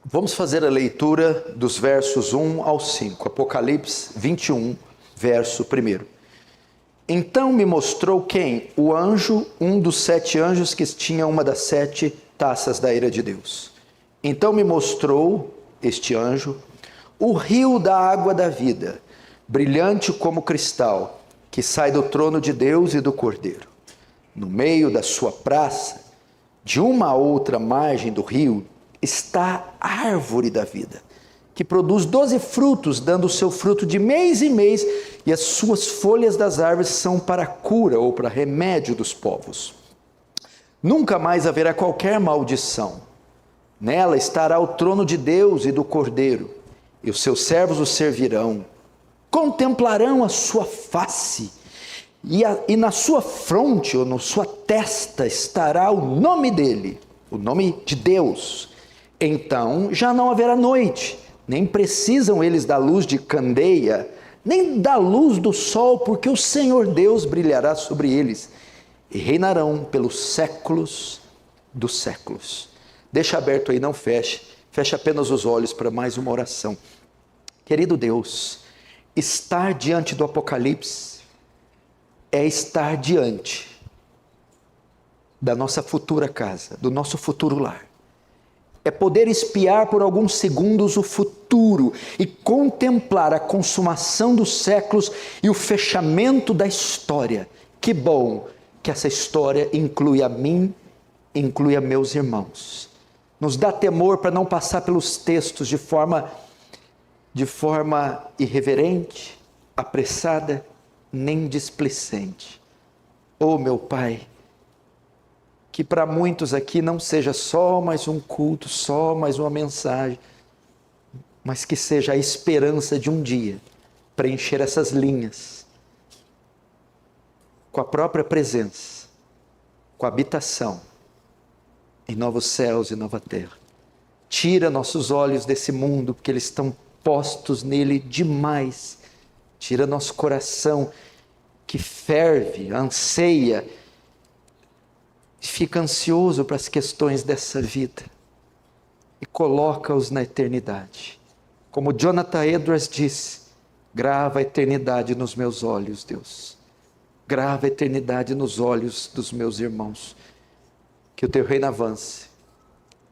Vamos fazer a leitura dos versos 1 ao 5, Apocalipse 21, verso 1. Então me mostrou quem? O anjo, um dos 7 anjos que tinha uma das 7 taças da ira de Deus. Então me mostrou, este anjo, o rio da água da vida, brilhante como cristal, que sai do trono de Deus e do Cordeiro. No meio da sua praça, de uma a outra margem do rio, está a árvore da vida, que produz 12 frutos, dando o seu fruto de mês em mês, e as suas folhas das árvores são para a cura ou para remédio dos povos. Nunca mais haverá qualquer maldição. Nela estará o trono de Deus e do Cordeiro, e os seus servos o servirão. Contemplarão a sua face, e na sua fronte ou na sua testa estará o nome dele, o nome de Deus. Então já não haverá noite, nem precisam eles da luz de candeia, nem da luz do sol, porque o Senhor Deus brilhará sobre eles, e reinarão pelos séculos dos séculos. Deixa aberto aí, não feche apenas os olhos para mais uma oração. Querido Deus, estar diante do Apocalipse é estar diante da nossa futura casa, do nosso futuro lar. É poder espiar por alguns segundos o futuro e contemplar a consumação dos séculos e o fechamento da história. Que bom que essa história inclui a mim, inclui a meus irmãos. Nos dá temor para não passar pelos textos de forma irreverente, apressada, nem displicente. Oh, meu Pai, que para muitos aqui não seja só mais um culto, só mais uma mensagem, mas que seja a esperança de um dia preencher essas linhas com a própria presença, com a habitação em novos céus e nova terra. Tira nossos olhos desse mundo, porque eles estão postos nele demais. Tira nosso coração que ferve, anseia, fica ansioso para as questões dessa vida e coloca-os na eternidade. Como Jonathan Edwards disse, grava a eternidade nos meus olhos, Deus. Grava a eternidade nos olhos dos meus irmãos. Que o teu reino avance,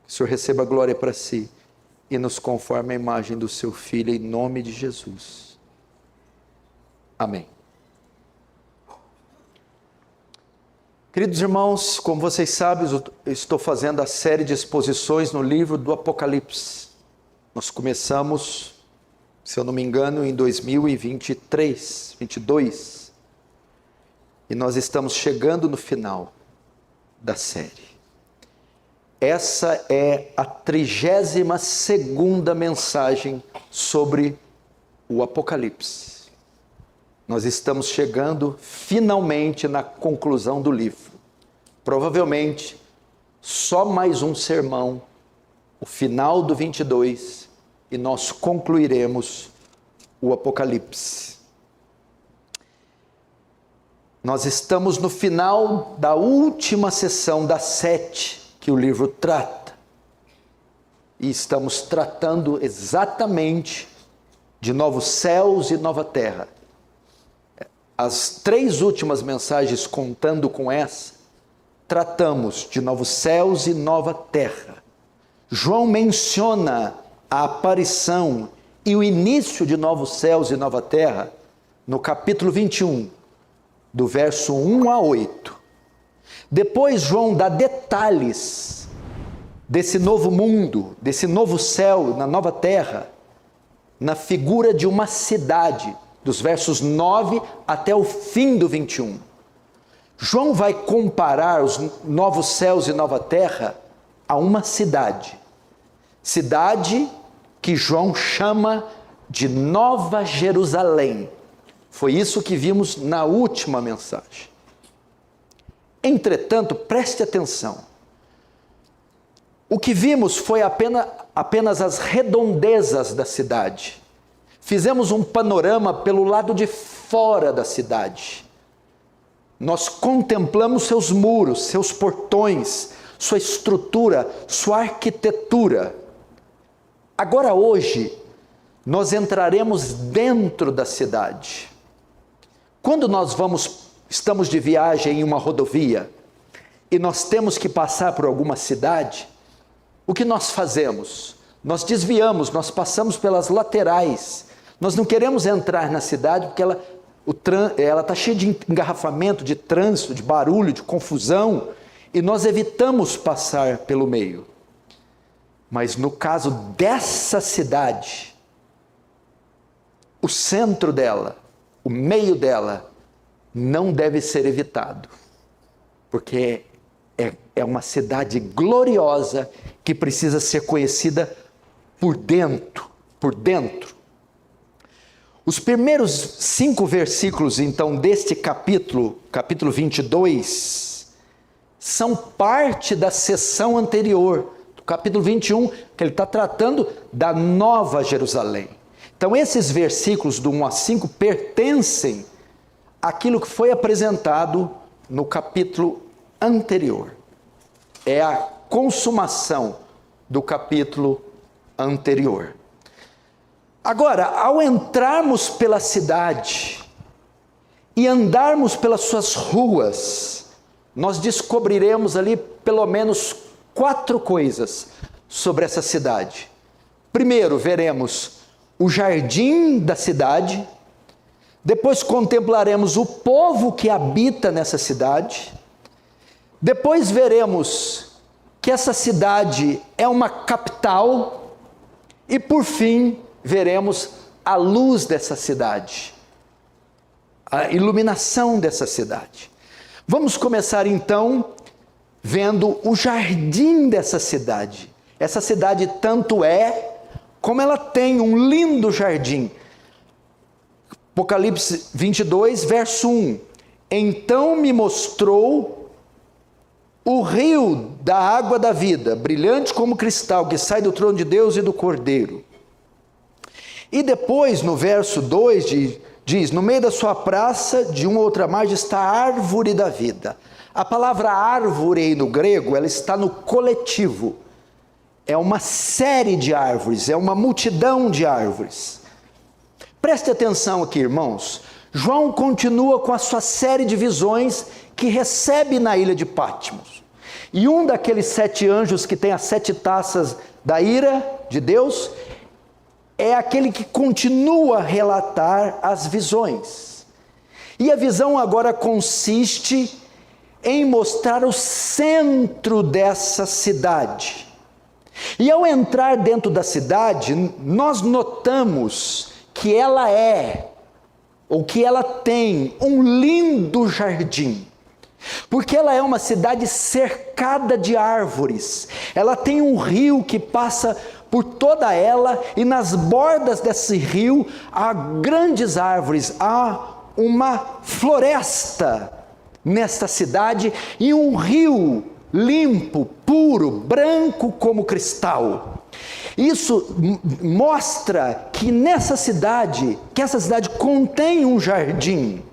que o Senhor receba a glória para si e nos conforme a imagem do seu Filho, em nome de Jesus. Amém. Queridos irmãos, como vocês sabem, eu estou fazendo a série de exposições no livro do Apocalipse. Nós começamos, se eu não me engano, em 2023, 22. E nós estamos chegando no final da série. Essa é a 32ª mensagem sobre o Apocalipse. Nós estamos chegando finalmente na conclusão do livro. Provavelmente, só mais um sermão, o final do 22, e nós concluiremos o Apocalipse. Nós estamos no final da última sessão das 7 que o livro trata. E estamos tratando exatamente de novos céus e nova terra. As 3 últimas mensagens, contando com essa, tratamos de novos céus e nova terra. João menciona a aparição e o início de novos céus e nova terra no capítulo 21, do verso 1 a 8. Depois João dá detalhes desse novo mundo, desse novo céu, na nova terra, na figura de uma cidade, dos versos 9 até o fim do 21. João vai comparar os novos céus e nova terra a uma cidade. Cidade que João chama de Nova Jerusalém. Foi isso que vimos na última mensagem. Entretanto, preste atenção. O que vimos foi apenas as redondezas da cidade. Fizemos um panorama pelo lado de fora da cidade. Nós contemplamos seus muros, seus portões, sua estrutura, sua arquitetura. Agora hoje, nós entraremos dentro da cidade. Quando nós estamos de viagem em uma rodovia, e nós temos que passar por alguma cidade, o que nós fazemos? Nós desviamos, nós passamos pelas laterais. Nós não queremos entrar na cidade porque ela está cheia de engarrafamento, de trânsito, de barulho, de confusão, e nós evitamos passar pelo meio. Mas no caso dessa cidade, o centro dela, o meio dela, não deve ser evitado, porque é uma cidade gloriosa que precisa ser conhecida por dentro. Os primeiros 5 versículos, então, deste capítulo 22, são parte da sessão anterior, do capítulo 21, que ele está tratando da Nova Jerusalém. Então, esses versículos do 1 a 5 pertencem àquilo que foi apresentado no capítulo anterior. É a consumação do capítulo anterior. Agora, ao entrarmos pela cidade e andarmos pelas suas ruas, nós descobriremos ali pelo menos 4 coisas sobre essa cidade. Primeiro, veremos o jardim da cidade, depois contemplaremos o povo que habita nessa cidade, depois veremos que essa cidade é uma capital e, por fim, veremos a luz dessa cidade, a iluminação dessa cidade. Vamos começar então vendo o jardim dessa cidade. Essa cidade tanto é, como ela tem um lindo jardim. Apocalipse 22, verso 1. Então me mostrou o rio da água da vida, brilhante como cristal, que sai do trono de Deus e do Cordeiro. E depois, no verso 2, diz, no meio da sua praça, de uma outra margem, está a árvore da vida. A palavra árvore aí no grego, ela está no coletivo. É uma série de árvores, é uma multidão de árvores. Preste atenção aqui, irmãos. João continua com a sua série de visões que recebe na ilha de Patmos. E um daqueles 7 anjos que tem as 7 taças da ira de Deus é aquele que continua a relatar as visões. E a visão agora consiste em mostrar o centro dessa cidade. E ao entrar dentro da cidade, nós notamos que ela que ela tem um lindo jardim. Porque ela é uma cidade cercada de árvores. Ela tem um rio que passa por toda ela, e nas bordas desse rio há grandes árvores, há uma floresta nesta cidade e um rio limpo, puro, branco como cristal. Isso mostra que essa cidade contém um jardim.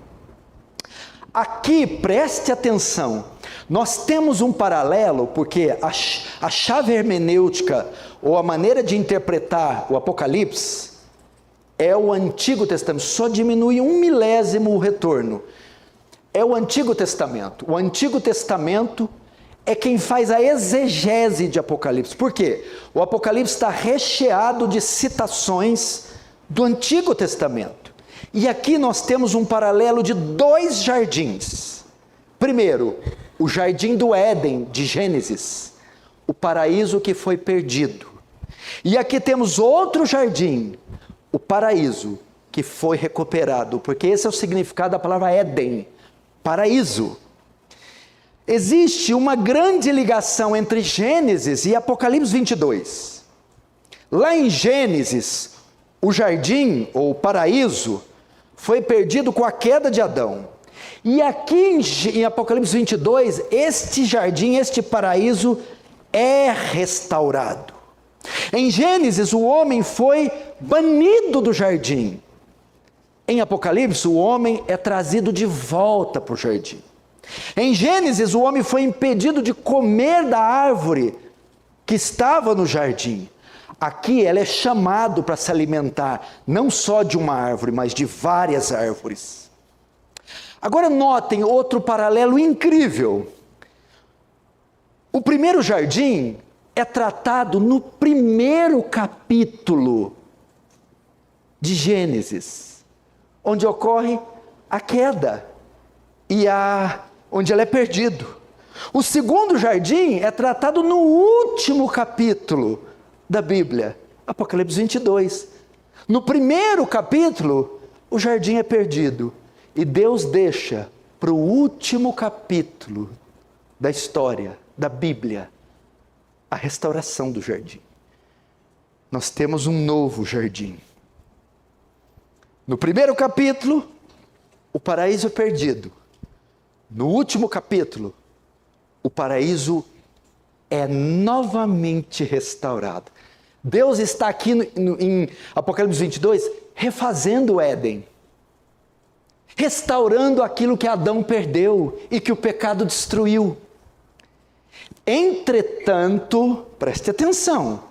Aqui, preste atenção, nós temos um paralelo, porque a chave hermenêutica, ou a maneira de interpretar o Apocalipse, é o Antigo Testamento, só diminui 1 milésimo o retorno. É o Antigo Testamento. O Antigo Testamento é quem faz a exegese de Apocalipse. Por quê? O Apocalipse está recheado de citações do Antigo Testamento. E aqui nós temos um paralelo de 2 jardins. Primeiro, o jardim do Éden, de Gênesis, o paraíso que foi perdido. E aqui temos outro jardim, o paraíso que foi recuperado, porque esse é o significado da palavra Éden, paraíso. Existe uma grande ligação entre Gênesis e Apocalipse 22. Lá em Gênesis, o jardim, ou o paraíso, foi perdido com a queda de Adão. E aqui em Apocalipse 22, este jardim, este paraíso é restaurado. Em Gênesis, o homem foi banido do jardim. Em Apocalipse, o homem é trazido de volta para o jardim. Em Gênesis, o homem foi impedido de comer da árvore que estava no jardim. Aqui ela é chamado para se alimentar, não só de uma árvore, mas de várias árvores. Agora notem outro paralelo incrível. O primeiro jardim é tratado no primeiro capítulo de Gênesis, onde ocorre a queda e onde ele é perdido. O segundo jardim é tratado no último capítulo da Bíblia, Apocalipse 22. No primeiro capítulo, o jardim é perdido e Deus deixa para o último capítulo da história da Bíblia a restauração do jardim. Nós temos um novo jardim. No primeiro capítulo, o paraíso é perdido. No último capítulo, o paraíso é novamente restaurado. Deus está aqui em Apocalipse 22, refazendo o Éden. Restaurando aquilo que Adão perdeu e que o pecado destruiu. Entretanto, preste atenção,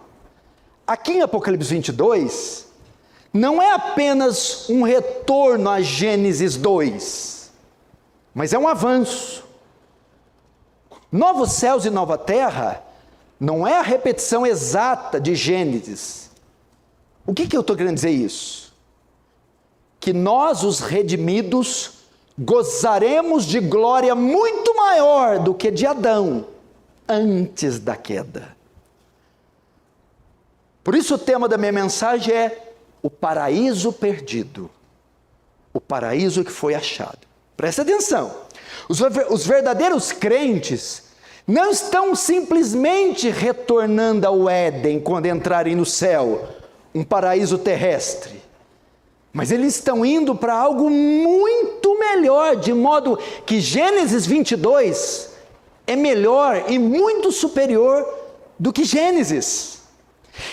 aqui em Apocalipse 22, não é apenas um retorno a Gênesis 2, mas é um avanço. Novos céus e nova terra não é a repetição exata de Gênesis. O que eu estou querendo dizer isso? Que nós, os redimidos, gozaremos de glória muito maior do que de Adão, antes da queda. Por isso o tema da minha mensagem é o paraíso perdido, o paraíso que foi achado. Presta atenção, os verdadeiros crentes não estão simplesmente retornando ao Éden quando entrarem no céu, um paraíso terrestre, mas eles estão indo para algo muito melhor, de modo que Gênesis 22 é melhor e muito superior do que Gênesis.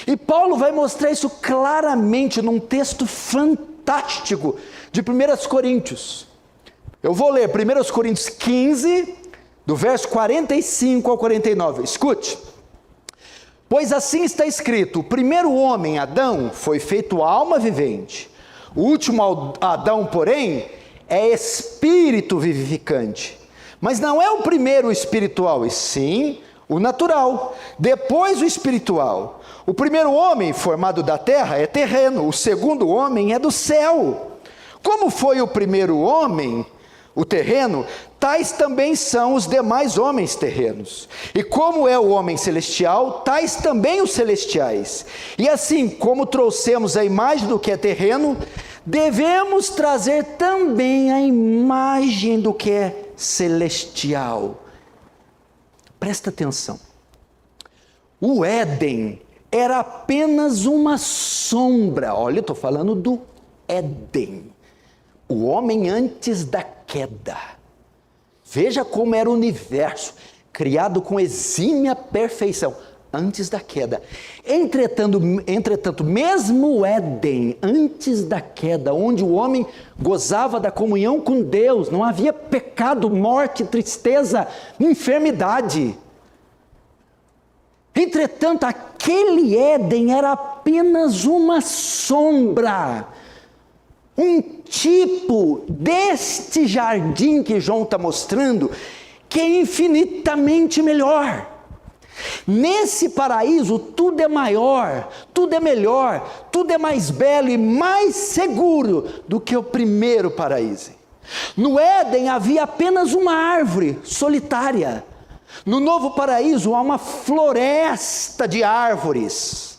E Paulo vai mostrar isso claramente num texto fantástico de 1 Coríntios. Eu vou ler 1 Coríntios 15, do verso 45 ao 49. Escute. Pois assim está escrito: o primeiro homem, Adão, foi feito alma vivente. O último Adão, porém, é espírito vivificante. Mas não é o primeiro o espiritual, e sim o natural, depois o espiritual. O primeiro homem formado da terra é terreno, o segundo homem é do céu. Como foi o primeiro homem, o terreno, tais também são os demais homens terrenos. E como é o homem celestial, tais também os celestiais. E assim como trouxemos a imagem do que é terreno, devemos trazer também a imagem do que é celestial. Presta atenção. O Éden era apenas uma sombra. Olha, eu estou falando do Éden. O homem antes da queda. Veja como era o universo, criado com exímia perfeição, antes da queda. Entretanto, mesmo o Éden, antes da queda, onde o homem gozava da comunhão com Deus, não havia pecado, morte, tristeza, enfermidade. Entretanto, aquele Éden era apenas uma sombra, um tipo deste jardim que João está mostrando, que é infinitamente melhor. Nesse paraíso tudo é maior, tudo é melhor, tudo é mais belo e mais seguro do que o primeiro paraíso. No Éden havia apenas uma árvore solitária. No novo paraíso há uma floresta de árvores.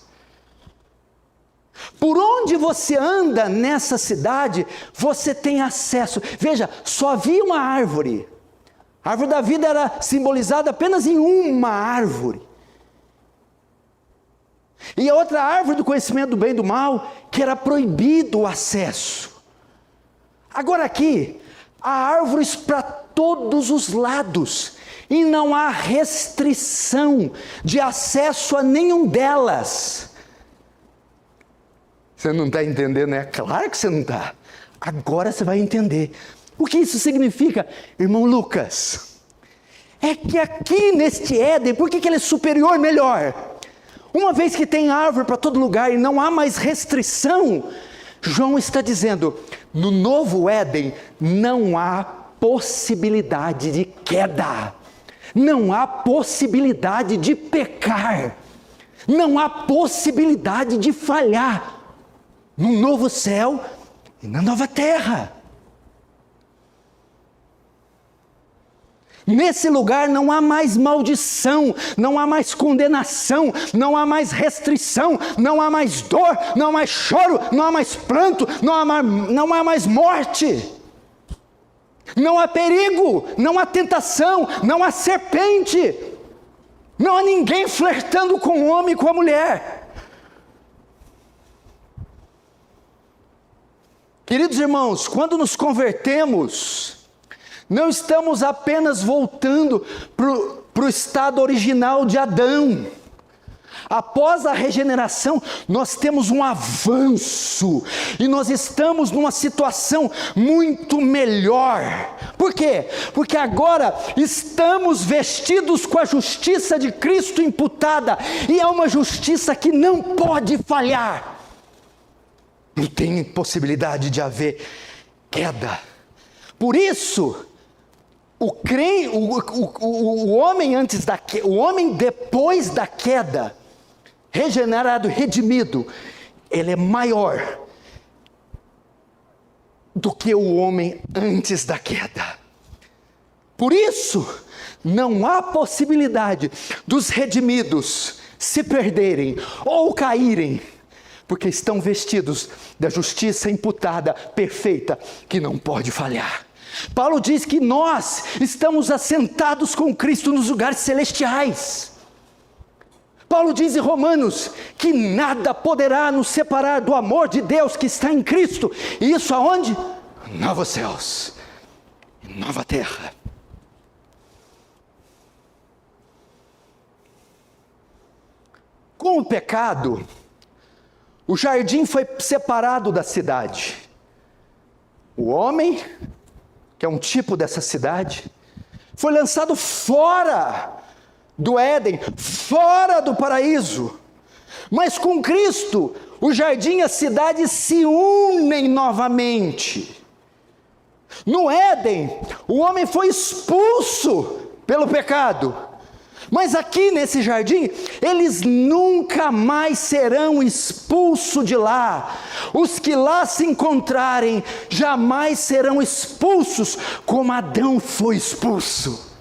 Por onde você anda nessa cidade, você tem acesso. Veja, só havia uma árvore. A árvore da vida era simbolizada apenas em uma árvore. E a outra árvore do conhecimento do bem e do mal, que era proibido o acesso. Agora aqui, há árvores para todos os lados. E não há restrição de acesso a nenhum delas. Você não está entendendo, né? Claro que você não está. Agora você vai entender. O que isso significa, irmão Lucas? É que aqui neste Éden, por que ele é superior, melhor? Uma vez que tem árvore para todo lugar e não há mais restrição, João está dizendo, no novo Éden não há possibilidade de queda, não há possibilidade de pecar, não há possibilidade de falhar, no novo céu e na nova terra. Nesse lugar não há mais maldição, não há mais condenação, não há mais restrição, não há mais dor, não há mais choro, não há mais pranto, não há mais morte. Não há perigo, não há tentação, não há serpente, não há ninguém flertando com o homem e com a mulher. Queridos irmãos, quando nos convertemos, não estamos apenas voltando para o estado original de Adão. Após a regeneração, nós temos um avanço, e nós estamos numa situação muito melhor. Por quê? Porque agora estamos vestidos com a justiça de Cristo imputada, e é uma justiça que não pode falhar. Não tem possibilidade de haver queda. Por isso, o homem depois da queda, regenerado, redimido, ele é maior do que o homem antes da queda. Por isso, não há possibilidade dos redimidos se perderem ou caírem, porque estão vestidos da justiça imputada, perfeita, que não pode falhar. Paulo diz que nós estamos assentados com Cristo nos lugares celestiais. Paulo diz em Romanos que nada poderá nos separar do amor de Deus que está em Cristo. E isso aonde? Novos céus e nova terra. Com o pecado, o jardim foi separado da cidade. O homem, que é um tipo dessa cidade, foi lançado fora do Éden, fora do paraíso. Mas com Cristo, o jardim e a cidade se unem novamente. No Éden, o homem foi expulso pelo pecado. Mas aqui nesse jardim, eles nunca mais serão expulsos de lá. Os que lá se encontrarem, jamais serão expulsos como Adão foi expulso.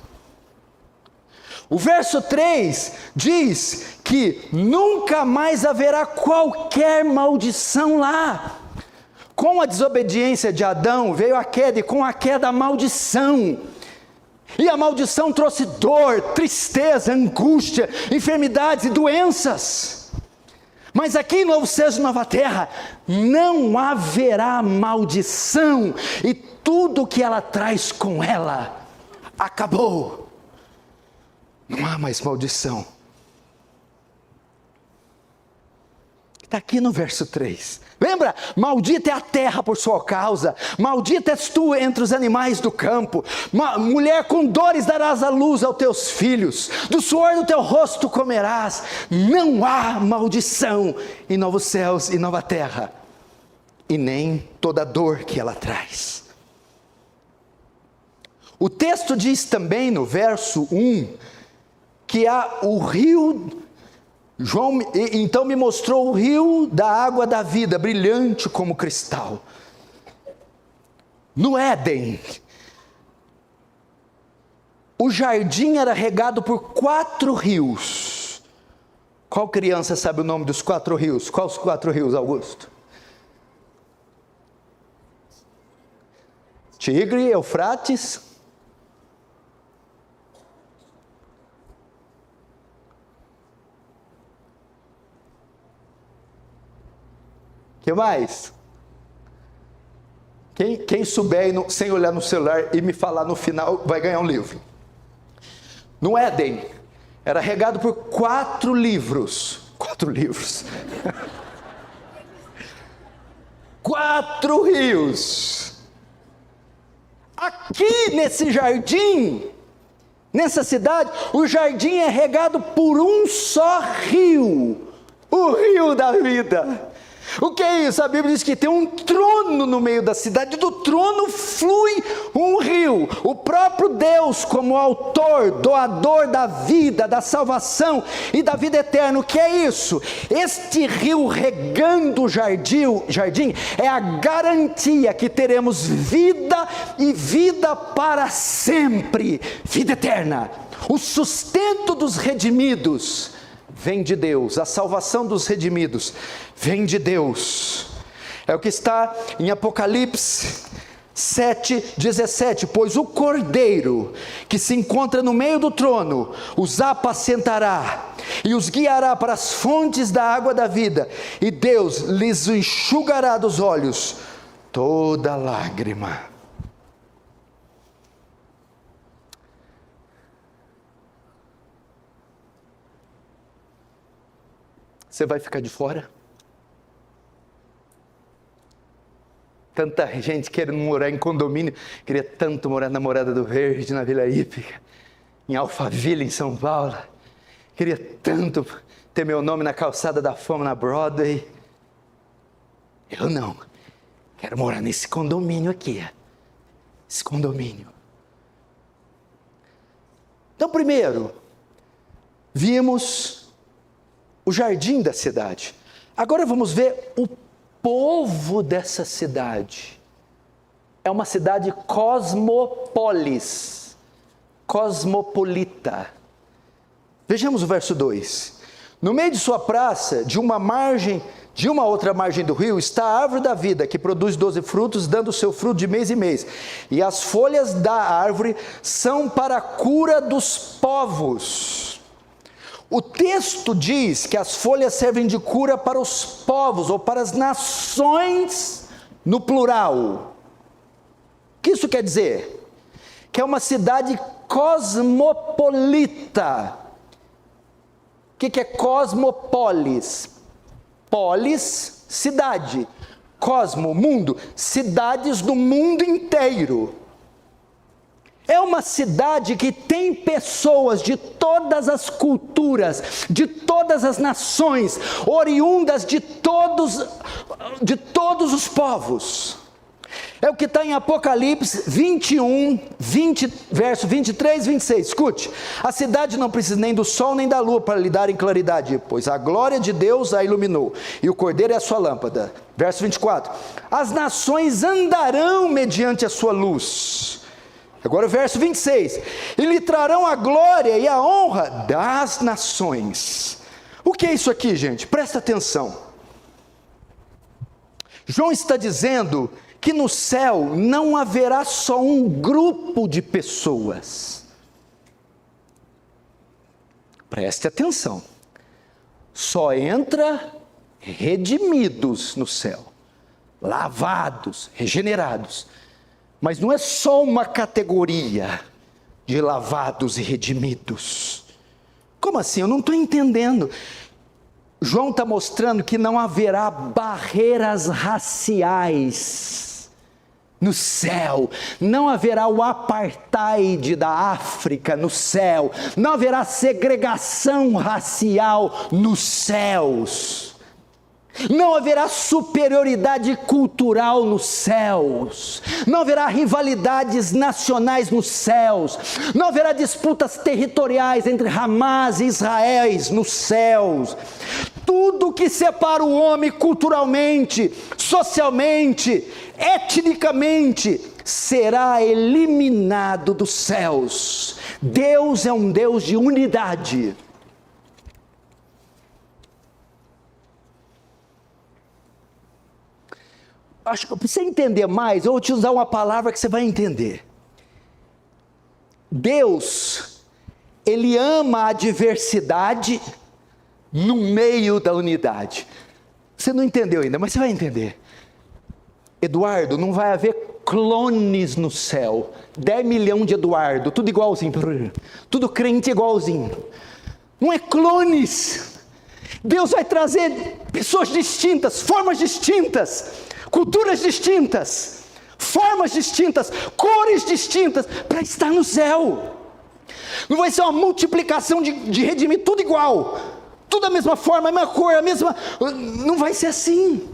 O verso 3 diz que nunca mais haverá qualquer maldição lá. Com a desobediência de Adão veio a queda, e com a queda a maldição. E a maldição trouxe dor, tristeza, angústia, enfermidades e doenças. Mas aqui em Novo Céu e Nova Terra, não haverá maldição, e tudo que ela traz com ela, acabou. Não há mais maldição. Está aqui no verso 3. Lembra? Maldita é a terra por sua causa. Maldita és tu entre os animais do campo. Mulher, com dores darás a luz aos teus filhos. Do suor do teu rosto comerás. Não há maldição em novos céus e nova terra, e nem toda dor que ela traz. O texto diz também no verso 1, que há o rio. João então me mostrou o rio da água da vida, brilhante como cristal. No Éden, o jardim era regado por 4 rios. Qual criança sabe o nome dos 4 rios? Quais os 4 rios, Augusto? Tigre, Eufrates. O que mais? Quem souber, sem olhar no celular e me falar no final, vai ganhar um livro. No Éden, era regado por 4 livros. 4 livros. 4 rios. Aqui nesse jardim, nessa cidade, o jardim é regado por um só rio. o rio da vida. O que é isso? A Bíblia diz que tem um trono no meio da cidade, do trono flui um rio. O próprio Deus, como autor, doador da vida, da salvação e da vida eterna. O que é isso? Este rio regando o jardim é a garantia que teremos vida e vida para sempre, vida eterna. O sustento dos redimidos vem de Deus, a salvação dos redimidos vem de Deus. É o que está em Apocalipse 7:17, pois o Cordeiro que se encontra no meio do trono os apacentará e os guiará para as fontes da água da vida, e Deus lhes enxugará dos olhos toda lágrima. Você vai ficar de fora? Tanta gente querendo morar em condomínio, queria tanto morar na Morada do Verde, na Vila Hípica, em Alphaville, em São Paulo. Queria tanto ter meu nome na calçada da fama, na Broadway. Eu não, quero morar nesse condomínio aqui, esse condomínio. Então, primeiro, vimos o jardim da cidade. Agora vamos ver o povo dessa cidade. É uma cidade cosmopolis, cosmopolita. Vejamos o verso 2. No meio de sua praça, de uma outra margem do rio, está a árvore da vida, que produz 12 frutos, dando o seu fruto de mês em mês. E as folhas da árvore são para a cura dos povos. O texto diz que as folhas servem de cura para os povos, ou para as nações, no plural. O que isso quer dizer? Que é uma cidade cosmopolita. O que é cosmopolis? Polis, cidade. Cosmo, mundo. Cidades do mundo inteiro. É uma cidade que tem pessoas de todas as culturas, de todas as nações, oriundas de todos os povos. É o que está em Apocalipse 21, verso 23 e 26. Escute: a cidade não precisa nem do sol nem da lua para lhe darem claridade, pois a glória de Deus a iluminou, e o Cordeiro é a sua lâmpada. Verso 24: as nações andarão mediante a sua luz. Agora o verso 26, e lhe trarão a glória e a honra das nações. O que é isso aqui, gente? Presta atenção. João está dizendo que no céu não haverá só um grupo de pessoas. Preste atenção. Só entra redimidos no céu, lavados, regenerados. Mas não é só uma categoria de lavados e redimidos. Como assim? Eu não estou entendendo. João está mostrando que não haverá barreiras raciais no céu. Não haverá o apartheid da África no céu. Não haverá segregação racial nos céus. Não haverá superioridade cultural nos céus, não haverá rivalidades nacionais nos céus, não haverá disputas territoriais entre Hamas e Israel nos céus. Tudo que separa o homem culturalmente, socialmente, etnicamente, será eliminado dos céus. Deus é um Deus de unidade. Acho que para você entender mais, eu vou te usar uma palavra que você vai entender. Deus, Ele ama a diversidade no meio da unidade. Você não entendeu ainda, mas você vai entender. Eduardo, não vai haver clones no céu. 10 milhões de Eduardo, tudo igualzinho. Tudo crente igualzinho. Não é clones. Deus vai trazer pessoas distintas, formas distintas, culturas distintas, formas distintas, cores distintas, para estar no céu. Não vai ser uma multiplicação de redimir tudo igual. tudo a mesma forma, a mesma cor, a mesma... Não vai ser assim.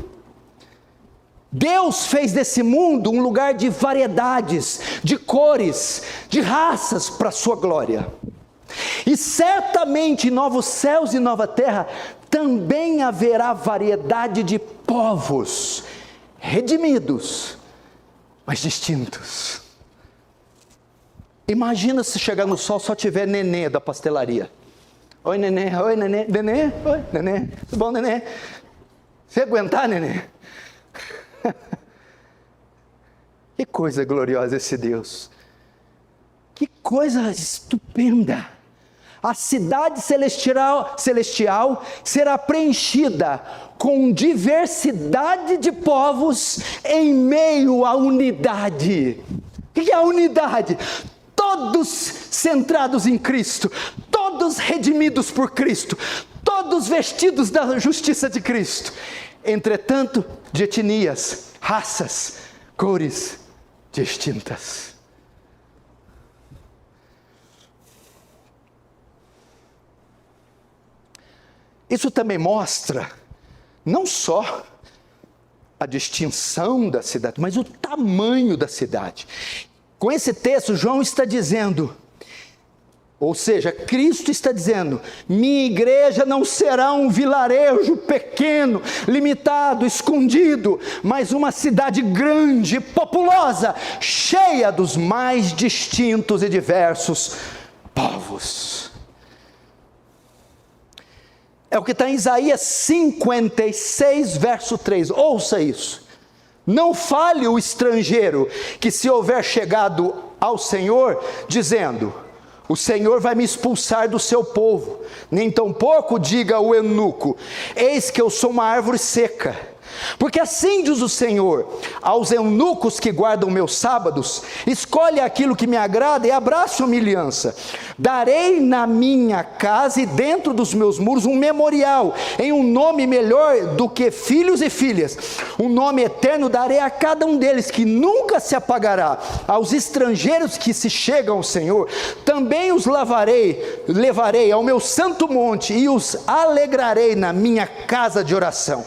Deus fez desse mundo um lugar de variedades, de cores, de raças para a sua glória. E certamente em novos céus e nova terra também haverá variedade de povos, redimidos, mas distintos. Imagina se chegar no sol só tiver nenê da pastelaria. Oi nenê, oi nenê, nenê, oi nenê, tudo bom nenê? Você aguentar nenê? Que coisa gloriosa esse Deus, que coisa estupenda. A cidade celestial será preenchida com diversidade de povos em meio à unidade. O que é a unidade? Todos centrados em Cristo, todos redimidos por Cristo, todos vestidos da justiça de Cristo. Entretanto, de etnias, raças, cores distintas. Isso também mostra não só a distinção da cidade, mas o tamanho da cidade. Com esse texto, João está dizendo, ou seja, Cristo está dizendo, minha igreja não será um vilarejo pequeno, limitado, escondido, mas uma cidade grande, populosa, cheia dos mais distintos e diversos povos. É o que está em Isaías 56, verso 3, ouça isso. Não fale o estrangeiro que se houver chegado ao Senhor, dizendo, o Senhor vai me expulsar do seu povo, nem tampouco diga o eunuco, eis que eu sou uma árvore seca. Porque assim diz o Senhor, aos eunucos que guardam meus sábados, escolhe aquilo que me agrada e abrace uma aliança. Darei na minha casa e dentro dos meus muros um memorial, em um nome melhor do que filhos e filhas. Um nome eterno darei a cada um deles, que nunca se apagará. Aos estrangeiros que se chegam ao Senhor, também os levarei ao meu santo monte e os alegrarei na minha casa de oração.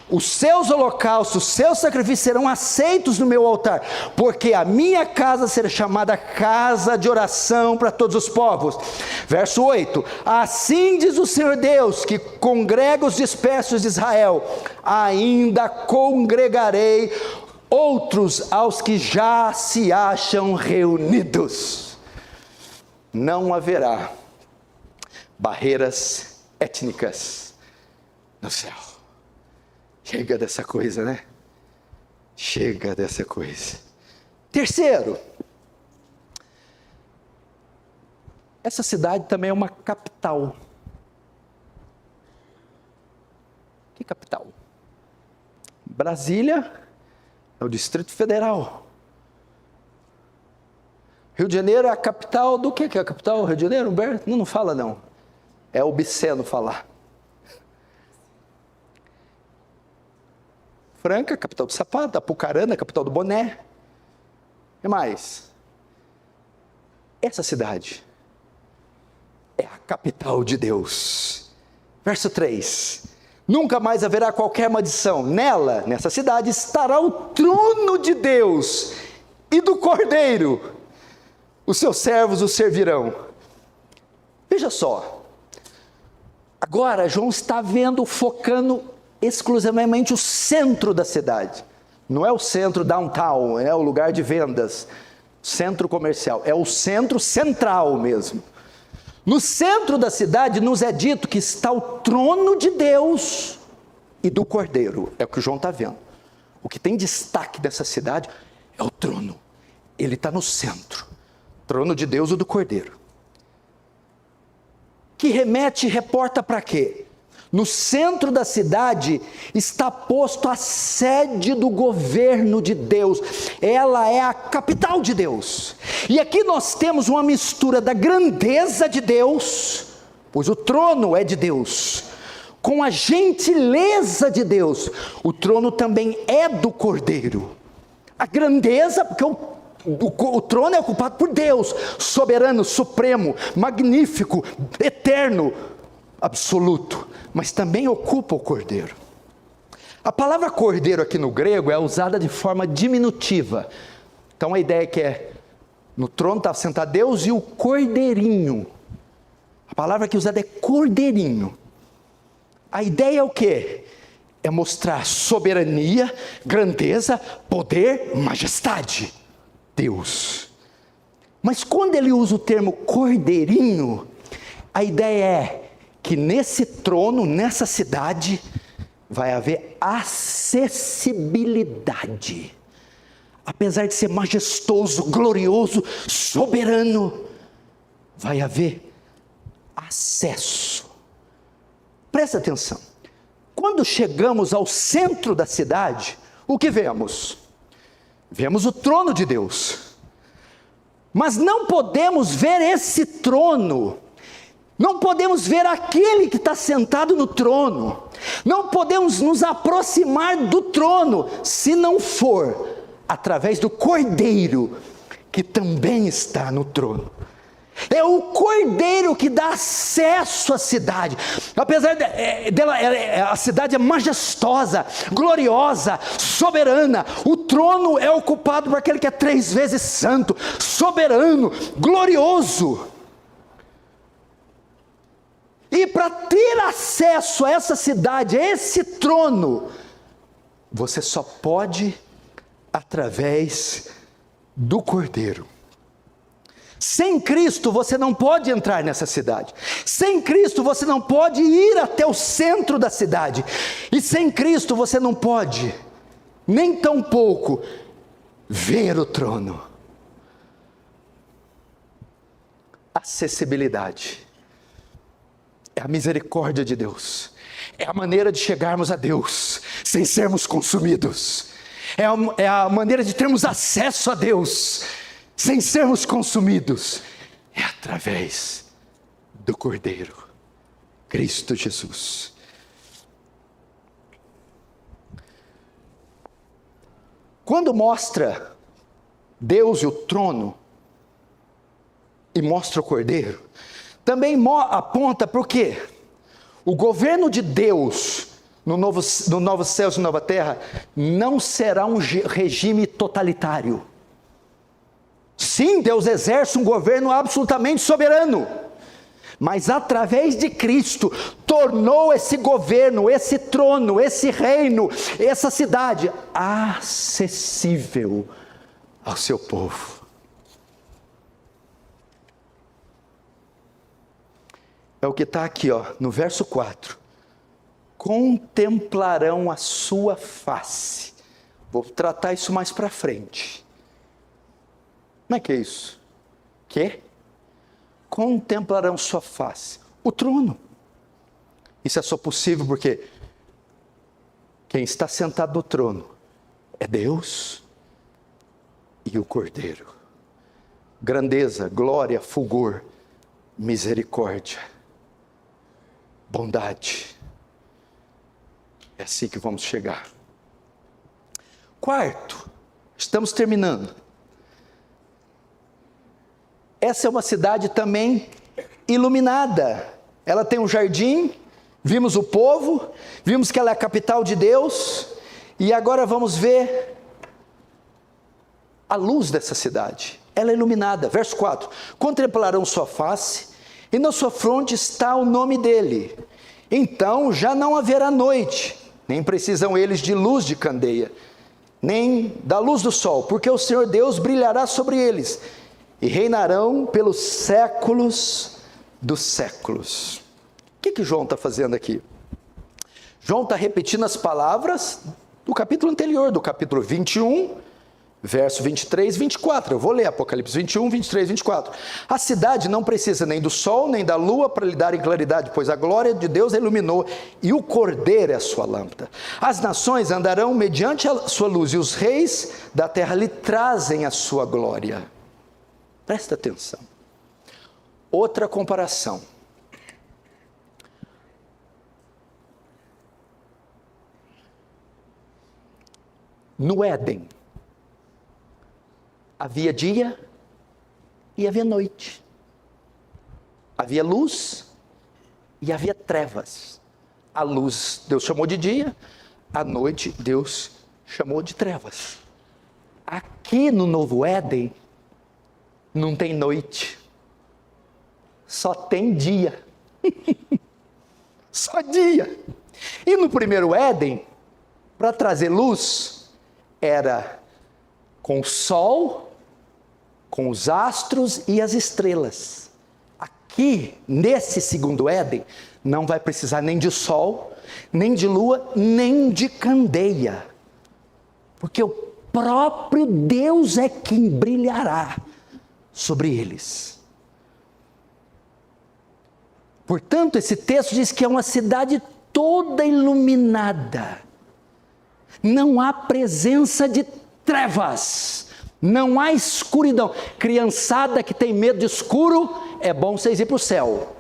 Os seus holocaustos, seus sacrifícios serão aceitos no meu altar, porque a minha casa será chamada casa de oração para todos os povos. Verso 8, assim diz o Senhor Deus, que congrega os dispersos de Israel, ainda congregarei outros aos que já se acham reunidos. Não haverá barreiras étnicas no céu. Chega dessa coisa, né? Chega dessa coisa. Terceiro, essa cidade também é uma capital. Que capital? Brasília é o Distrito Federal. Rio de Janeiro é a capital do que é a capital? Rio de Janeiro, Humberto? Não fala não. É obsceno falar. Franca, capital do sapato, Apucarana, capital do boné. E mais? Essa cidade é a capital de Deus. Verso 3. Nunca mais haverá qualquer maldição. Nela, nessa cidade, estará o trono de Deus e do Cordeiro. Os seus servos o servirão. Veja só. Agora, João está focando exclusivamente o centro da cidade. Não é o centro downtown, é o lugar de vendas, centro comercial, é o centro central mesmo. No centro da cidade nos é dito que está o trono de Deus e do Cordeiro, é o que o João está vendo. O que tem destaque dessa cidade é o trono, ele está no centro, trono de Deus e do Cordeiro. Que remete e reporta para quê? No centro da cidade está posto a sede do governo de Deus, ela é a capital de Deus, e aqui nós temos uma mistura da grandeza de Deus, pois o trono é de Deus, com a gentileza de Deus. O trono também é do Cordeiro, a grandeza, porque o trono é ocupado por Deus, soberano, supremo, magnífico, eterno, absoluto, mas também ocupa o cordeiro. A palavra cordeiro aqui no grego é usada de forma diminutiva. Então a ideia é que no trono está sentado Deus e o cordeirinho. A palavra que é usada é cordeirinho. A ideia é o quê? É mostrar soberania, grandeza, poder, majestade. Deus. Mas quando ele usa o termo cordeirinho, a ideia é que nesse trono, nessa cidade, vai haver acessibilidade. Apesar de ser majestoso, glorioso, soberano, vai haver acesso. Presta atenção. Quando chegamos ao centro da cidade, o que vemos? Vemos o trono de Deus. Mas não podemos ver esse trono. Não podemos ver aquele que está sentado no trono. Não podemos nos aproximar do trono, se não for através do Cordeiro, que também está no trono. É o Cordeiro que dá acesso à cidade. Apesar dela, a cidade é majestosa, gloriosa, soberana. O trono é ocupado por aquele que é 3 vezes santo, soberano, glorioso. E para ter acesso a essa cidade, a esse trono, você só pode através do Cordeiro. Sem Cristo você não pode entrar nessa cidade. Sem Cristo você não pode ir até o centro da cidade. E sem Cristo você não pode, nem tampouco, ver o trono. Acessibilidade é a misericórdia de Deus. É a maneira de chegarmos a Deus sem sermos consumidos. É a maneira de termos acesso a Deus sem sermos consumidos. É através do Cordeiro, Cristo Jesus. Quando mostra Deus e o trono, e mostra o Cordeiro, também aponta para o quê? O governo de Deus no novo céu e nova terra não será um regime totalitário. Sim, Deus exerce um governo absolutamente soberano, mas através de Cristo tornou esse governo, esse trono, esse reino, essa cidade acessível ao seu povo. É o que está aqui, no verso 4. Contemplarão a sua face. Vou tratar isso mais para frente. Como é que é isso? Que? Contemplarão sua face. O trono. Isso é só possível porque quem está sentado no trono é Deus e o Cordeiro. Grandeza, glória, fulgor, misericórdia, bondade. É assim que vamos chegar. Quarto, estamos terminando. Essa é uma cidade também iluminada. Ela tem um jardim, vimos o povo, vimos que ela é a capital de Deus, e agora vamos ver a luz dessa cidade. Ela é iluminada. Verso 4. Contemplarão sua face, e na sua fronte está o nome dele. Então já não haverá noite, nem precisam eles de luz de candeia, nem da luz do sol, porque o Senhor Deus brilhará sobre eles, e reinarão pelos séculos dos séculos. O que João está fazendo aqui? João está repetindo as palavras do capítulo anterior, do capítulo 21, verso 23 e 24. Eu vou ler Apocalipse 21, 23 e 24. A cidade não precisa nem do sol, nem da lua para lhe darem claridade, pois a glória de Deus a iluminou, e o Cordeiro é a sua lâmpada. As nações andarão mediante a sua luz, e os reis da terra lhe trazem a sua glória. Presta atenção. Outra comparação. No Éden, havia dia e havia noite. Havia luz e havia trevas. A luz Deus chamou de dia, a noite Deus chamou de trevas. Aqui no Novo Éden, não tem noite, só tem dia. Só dia. E no primeiro Éden, para trazer luz, era com o sol, com os astros e as estrelas. Aqui, nesse segundo Éden, não vai precisar nem de sol, nem de lua, nem de candeia. Porque o próprio Deus é quem brilhará sobre eles. Portanto, esse texto diz que é uma cidade toda iluminada. Não há presença de trevas, não há escuridão. Criançada que tem medo de escuro, é bom vocês ir para o céu.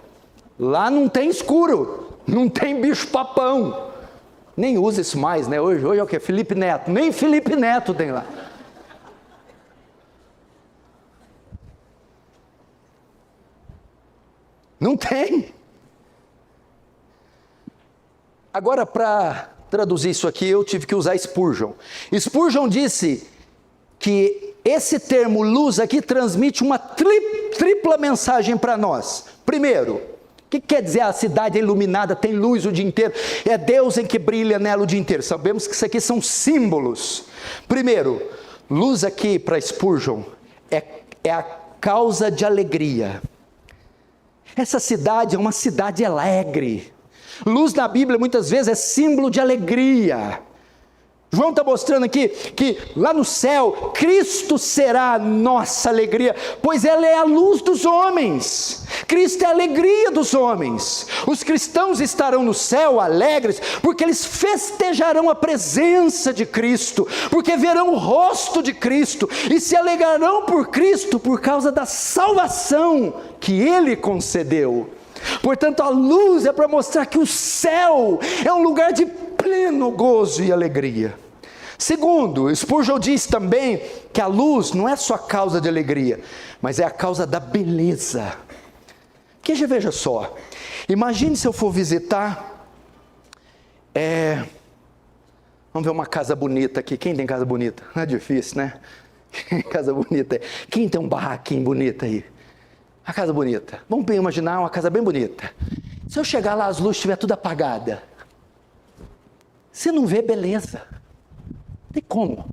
Lá não tem escuro, não tem bicho-papão. Nem usa isso mais, né? Hoje é o que? Felipe Neto. Nem Felipe Neto tem lá. Não tem. Agora, para traduzir isso aqui, eu tive que usar Spurgeon. Spurgeon disse que esse termo luz aqui transmite uma tripla mensagem para nós. Primeiro, o que quer dizer a cidade é iluminada, tem luz o dia inteiro? É Deus em que brilha nela o dia inteiro. Sabemos que isso aqui são símbolos. Primeiro, luz aqui para Spurgeon é a causa de alegria. Essa cidade é uma cidade alegre. Luz na Bíblia muitas vezes é símbolo de alegria. João está mostrando aqui que lá no céu, Cristo será a nossa alegria, pois ela é a luz dos homens. Cristo é a alegria dos homens. Os cristãos estarão no céu alegres, porque eles festejarão a presença de Cristo, porque verão o rosto de Cristo, e se alegrarão por Cristo, por causa da salvação que Ele concedeu. Portanto, a luz é para mostrar que o céu é um lugar de pleno gozo e alegria. Segundo, Spurgeon diz também que a luz não é só a causa de alegria, mas é a causa da beleza. Porque já veja só, imagine se eu for visitar, vamos ver uma casa bonita aqui. Quem tem casa bonita? Não é difícil, né? Casa bonita. Quem tem um barraquinho bonito aí? A casa bonita. Vamos imaginar uma casa bem bonita. Se eu chegar lá, as luzes estiver tudo apagada, você não vê beleza. Não tem como.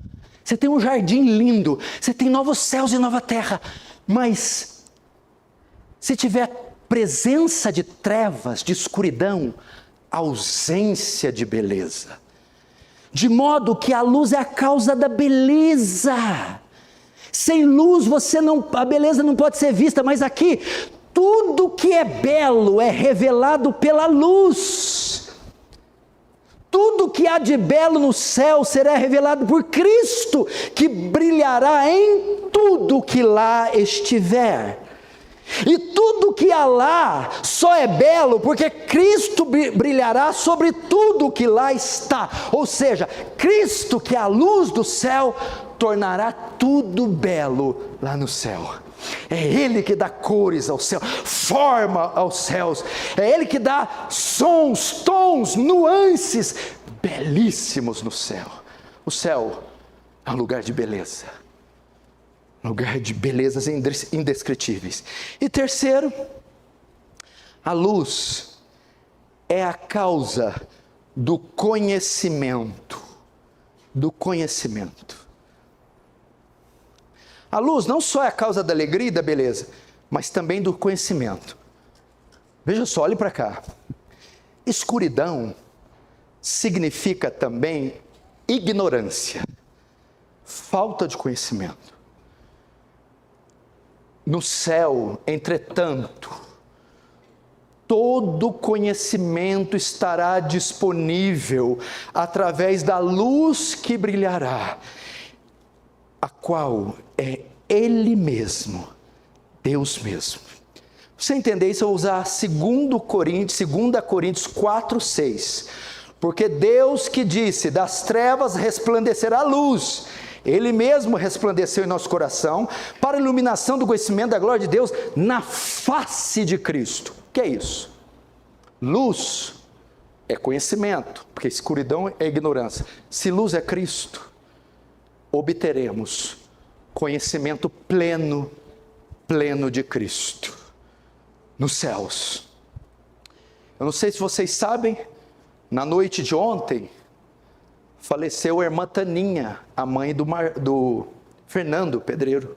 Você tem um jardim lindo, você tem novos céus e nova terra, mas se tiver presença de trevas, de escuridão, ausência de beleza. De modo que a luz é a causa da beleza. Sem luz a beleza não pode ser vista, mas aqui, tudo que é belo é revelado pela luz. Tudo que há de belo no céu será revelado por Cristo, que brilhará em tudo que lá estiver. E tudo que há lá só é belo porque Cristo brilhará sobre tudo que lá está. Ou seja, Cristo, que é a luz do céu, tornará tudo belo lá no céu. É Ele que dá cores ao céu, forma aos céus. É Ele que dá sons, tons, nuances belíssimos no céu. O céu é um lugar de beleza. Um lugar de belezas indescritíveis. E terceiro, a luz é a causa do conhecimento. Do conhecimento. A luz não só é a causa da alegria e da beleza, mas também do conhecimento. Veja só, olhe para cá. Escuridão significa também ignorância, falta de conhecimento. No céu, entretanto, todo conhecimento estará disponível através da luz que brilhará, a qual é Ele mesmo, Deus mesmo. Você entender isso, eu vou usar 2 Coríntios 4:6. Porque Deus que disse, das trevas resplandecerá a luz, Ele mesmo resplandeceu em nosso coração, para a iluminação do conhecimento da glória de Deus, na face de Cristo. O que é isso? Luz é conhecimento, porque escuridão é ignorância. Se luz é Cristo, obteremos conhecimento pleno de Cristo, nos céus. Eu não sei se vocês sabem, na noite de ontem, faleceu a irmã Taninha, a mãe do Fernando Pedreiro.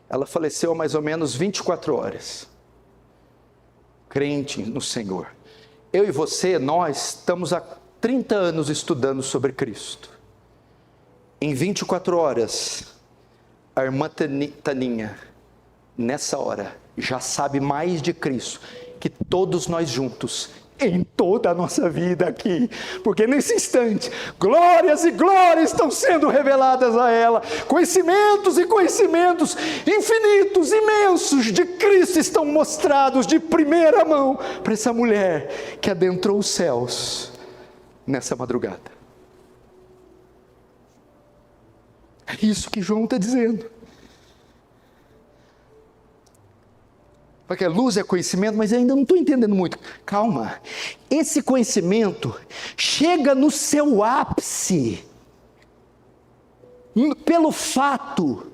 Ela faleceu há mais ou menos 24 horas. Crente no Senhor. Eu e você, nós estamos há 30 anos estudando sobre Cristo. Em 24 horas, a irmã Taninha, nessa hora, já sabe mais de Cristo que todos nós juntos, em toda a nossa vida aqui, porque nesse instante, glórias e glórias estão sendo reveladas a ela, conhecimentos e conhecimentos infinitos, imensos de Cristo estão mostrados de primeira mão para essa mulher que adentrou os céus nessa madrugada. É isso que João está dizendo. Porque a luz é conhecimento, mas eu ainda não estou entendendo muito. Calma, esse conhecimento chega no seu ápice pelo fato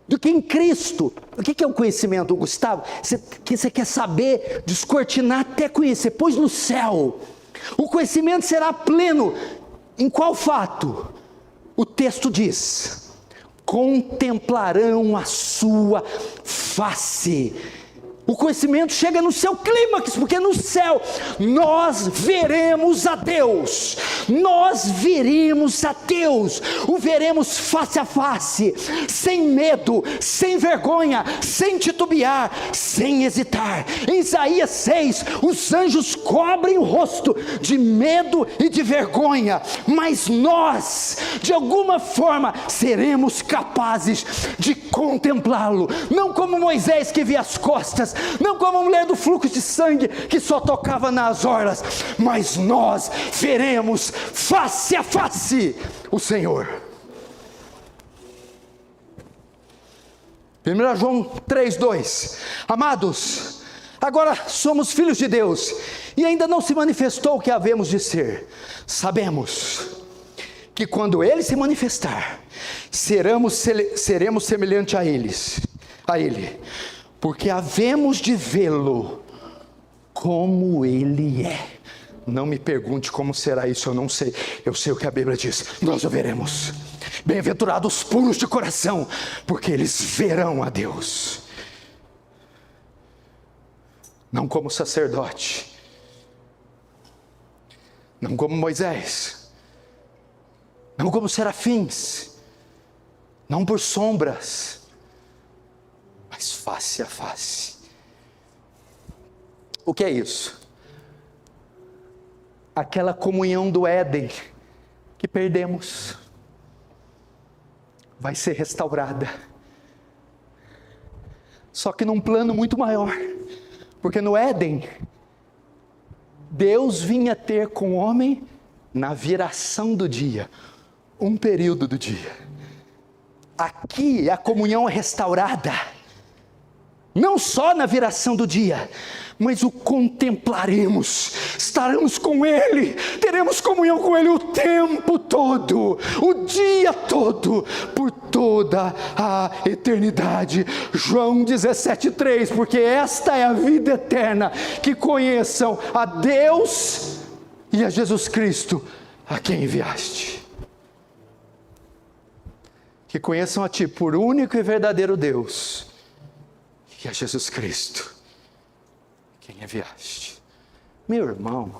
de que em Cristo, o que é o conhecimento, Gustavo? Você quer saber, descortinar até conhecer, pois no céu, o conhecimento será pleno. Em qual fato? O texto diz: contemplarão a sua face. O conhecimento chega no seu clímax, porque no céu nós veremos a Deus, o veremos face a face, sem medo, sem vergonha, sem titubear, sem hesitar. Em Isaías 6, os anjos cobrem o rosto de medo e de vergonha, mas nós, de alguma forma, seremos capazes de contemplá-lo, não como Moisés que via as costas, não como a mulher do fluxo de sangue que só tocava nas orlas, mas nós veremos face a face o Senhor. 1 João 3:2. Amados, agora somos filhos de Deus e ainda não se manifestou o que havemos de ser. Sabemos que quando Ele se manifestar, seremos semelhantes a Ele, porque havemos de vê-lo como Ele é. Não me pergunte como será isso, eu não sei. Eu sei o que a Bíblia diz, nós o veremos. Bem-aventurados os puros de coração, porque eles verão a Deus. Não como sacerdote, não como Moisés, não como serafins, não por sombras, mas face a face. O que é isso? Aquela comunhão do Éden que perdemos vai ser restaurada, só que num plano muito maior, porque no Éden Deus vinha ter com o homem na viração do dia, um período do dia. Aqui a comunhão é restaurada, não só na viração do dia, mas o contemplaremos, estaremos com Ele, teremos comunhão com Ele o tempo todo, o dia todo, por toda a eternidade. João 17:3, porque esta é a vida eterna, que conheçam a Deus e a Jesus Cristo, a quem enviaste. Que conheçam a Ti, por único e verdadeiro Deus, e a Jesus Cristo, quem enviaste. Meu irmão,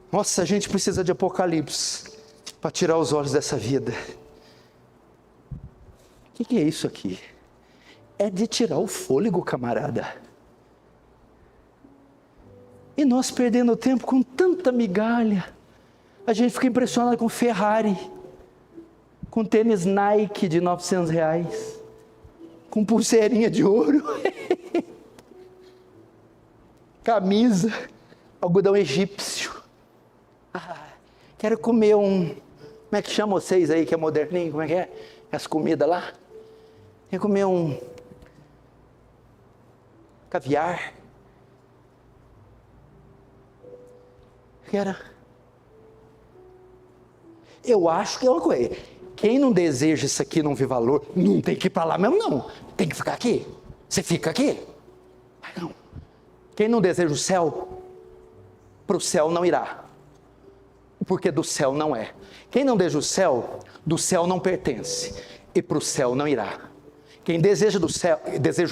nossa, a gente precisa de Apocalipse para tirar os olhos dessa vida. O que é isso aqui? É de tirar o fôlego, camarada. E nós perdendo tempo com tanta migalha. A gente fica impressionado com Ferrari, com tênis Nike de R$900, com pulseirinha de ouro, camisa, algodão egípcio. Quero comer como é que chama vocês aí que é moderninho, como é que é? As comidas lá? Quero comer caviar. Eu acho que é uma coisa. Quem não deseja isso aqui, não vê valor, não tem que ir para lá mesmo, não. Tem que ficar aqui. Você fica aqui. Não. Quem não deseja o céu, para o céu não irá. Porque do céu não é. Quem não deseja o céu, do céu não pertence. E para o céu não irá. Quem deseja o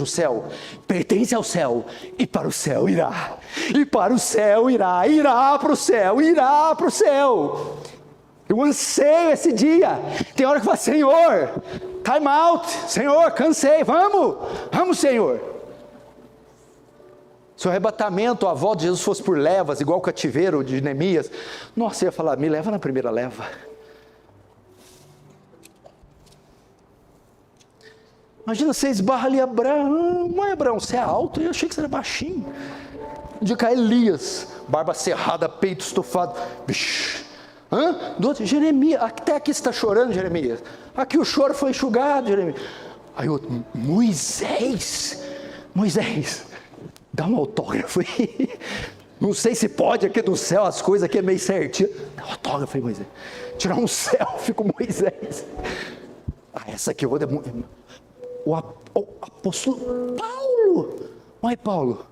céu, pertence ao céu, e para o céu irá. E para o céu irá, irá para o céu, irá para o céu. Eu anseio esse dia. Tem hora que eu falo, Senhor, time out, Senhor, cansei, vamos Senhor. Se o arrebatamento, a volta de Jesus fosse por levas, igual o cativeiro de Neemias, nossa, eu ia falar, me leva na primeira leva. Imagina, você esbarra ali Abraão, não é Abraão, você é alto, eu achei que você era baixinho. De cá Elias, barba cerrada, peito estufado, bicho. Do outro, Jeremias, até aqui você está chorando, Jeremias, aqui o choro foi enxugado, Jeremias. Aí o outro, Moisés, dá um autógrafo aí, não sei se pode aqui do céu, as coisas aqui é meio certinho, dá um autógrafo aí, Moisés, tirar um selfie com Moisés. Essa aqui eu vou demorar. O apóstolo Paulo, olha Paulo,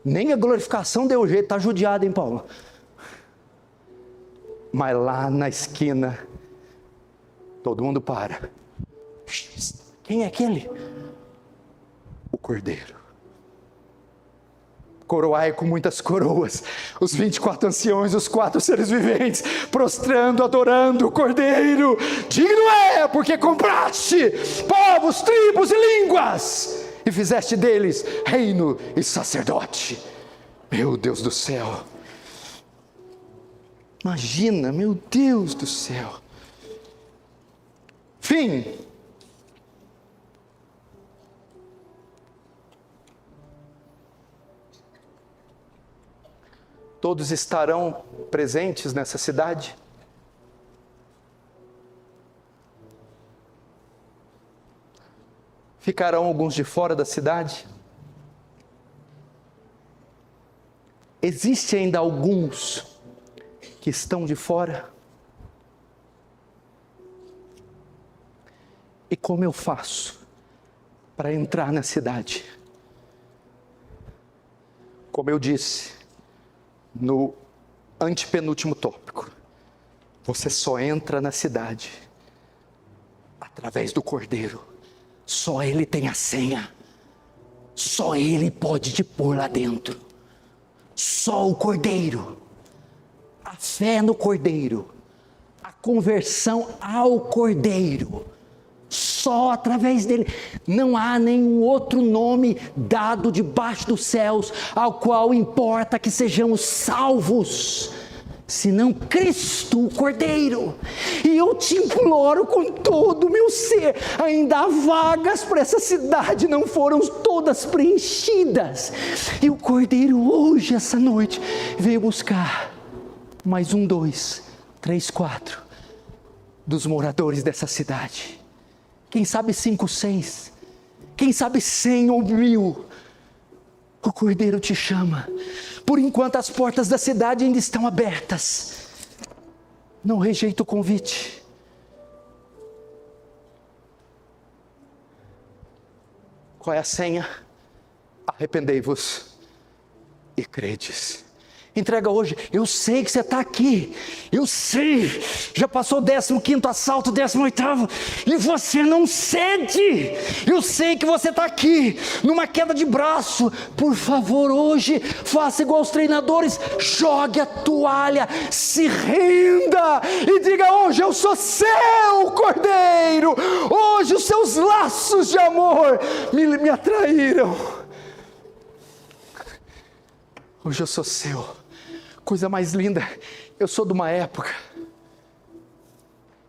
nem a glorificação deu jeito, está judiado, hein Paulo? Mas lá na esquina, todo mundo para. Quem é aquele? O Cordeiro. Coroai com muitas coroas, os 24 anciões, os 4 seres viventes, prostrando, adorando o Cordeiro. Digno é, porque compraste povos, tribos e línguas, e fizeste deles reino e sacerdote. Meu Deus do céu. Imagina, meu Deus do céu. Fim. Todos estarão presentes nessa cidade? Ficarão alguns de fora da cidade? Existe ainda alguns que estão de fora? E como eu faço para entrar na cidade? Como eu disse no antepenúltimo tópico, você só entra na cidade através do Cordeiro. Só Ele tem a senha, só Ele pode te pôr lá dentro, só o Cordeiro. A fé no Cordeiro, a conversão ao Cordeiro, só através dele. Não há nenhum outro nome dado debaixo dos céus ao qual importa que sejamos salvos, senão Cristo, o Cordeiro. E eu te imploro com todo o meu ser, ainda há vagas para essa cidade, não foram todas preenchidas, e o Cordeiro hoje, essa noite, veio buscar mais 1, 2, 3, 4 dos moradores dessa cidade. Quem sabe 5, 6, quem sabe 100 ou 1000. O Cordeiro te chama. Por enquanto as portas da cidade ainda estão abertas. Não rejeita o convite. Qual é a senha? Arrependei-vos e credes. Entrega hoje. Eu sei que você está aqui, eu sei, já passou o 15º assalto, 18º, e você não cede. Eu sei que você está aqui, numa queda de braço. Por favor, hoje, faça igual os treinadores, jogue a toalha, se renda, e diga: hoje eu sou seu, Cordeiro, hoje os seus laços de amor me atraíram, hoje eu sou seu. Coisa mais linda, eu sou de uma época,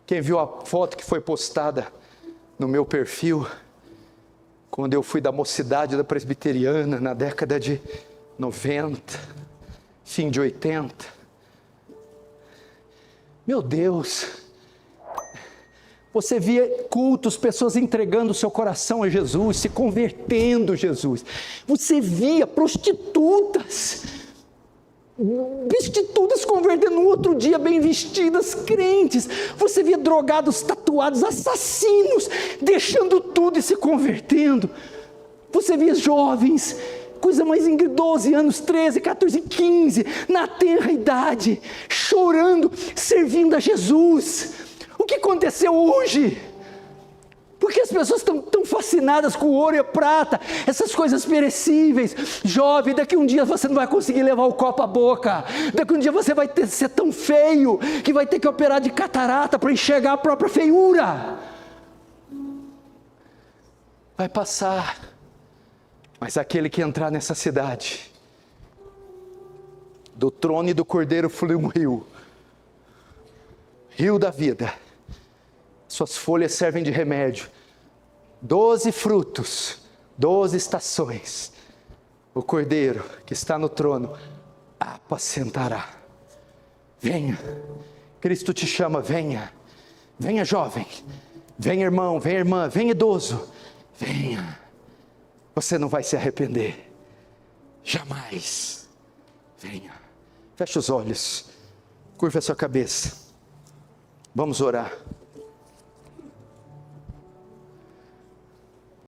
quem viu a foto que foi postada no meu perfil, quando eu fui da mocidade da presbiteriana, na década de 90, fim de 80, meu Deus, Você via cultos, pessoas entregando o seu coração a Jesus, se convertendo a Jesus. Você via prostitutas convertendo no outro dia, bem vestidas, crentes. Você via drogados, tatuados, assassinos, deixando tudo e se convertendo. Você via jovens, coisa mais em 12 anos, 13, 14, 15, na tenra idade, chorando, servindo a Jesus. O que aconteceu hoje? Porque as pessoas estão tão fascinadas com o ouro e a prata, essas coisas perecíveis. Jovem, daqui um dia você não vai conseguir levar o copo à boca. Daqui um dia você vai ser tão feio que vai ter que operar de catarata para enxergar a própria feiura. Vai passar. Mas aquele que entrar nessa cidade, do trono e do cordeiro flui um rio. Rio da vida. Suas folhas servem de remédio. 12 frutos, 12 estações. O cordeiro que está no trono apacentará. Venha, Cristo te chama, venha. Venha, jovem. Venha, irmão, venha, irmã, venha, idoso. Venha. Você não vai se arrepender. Jamais. Venha. Feche os olhos. Curva a sua cabeça. Vamos orar.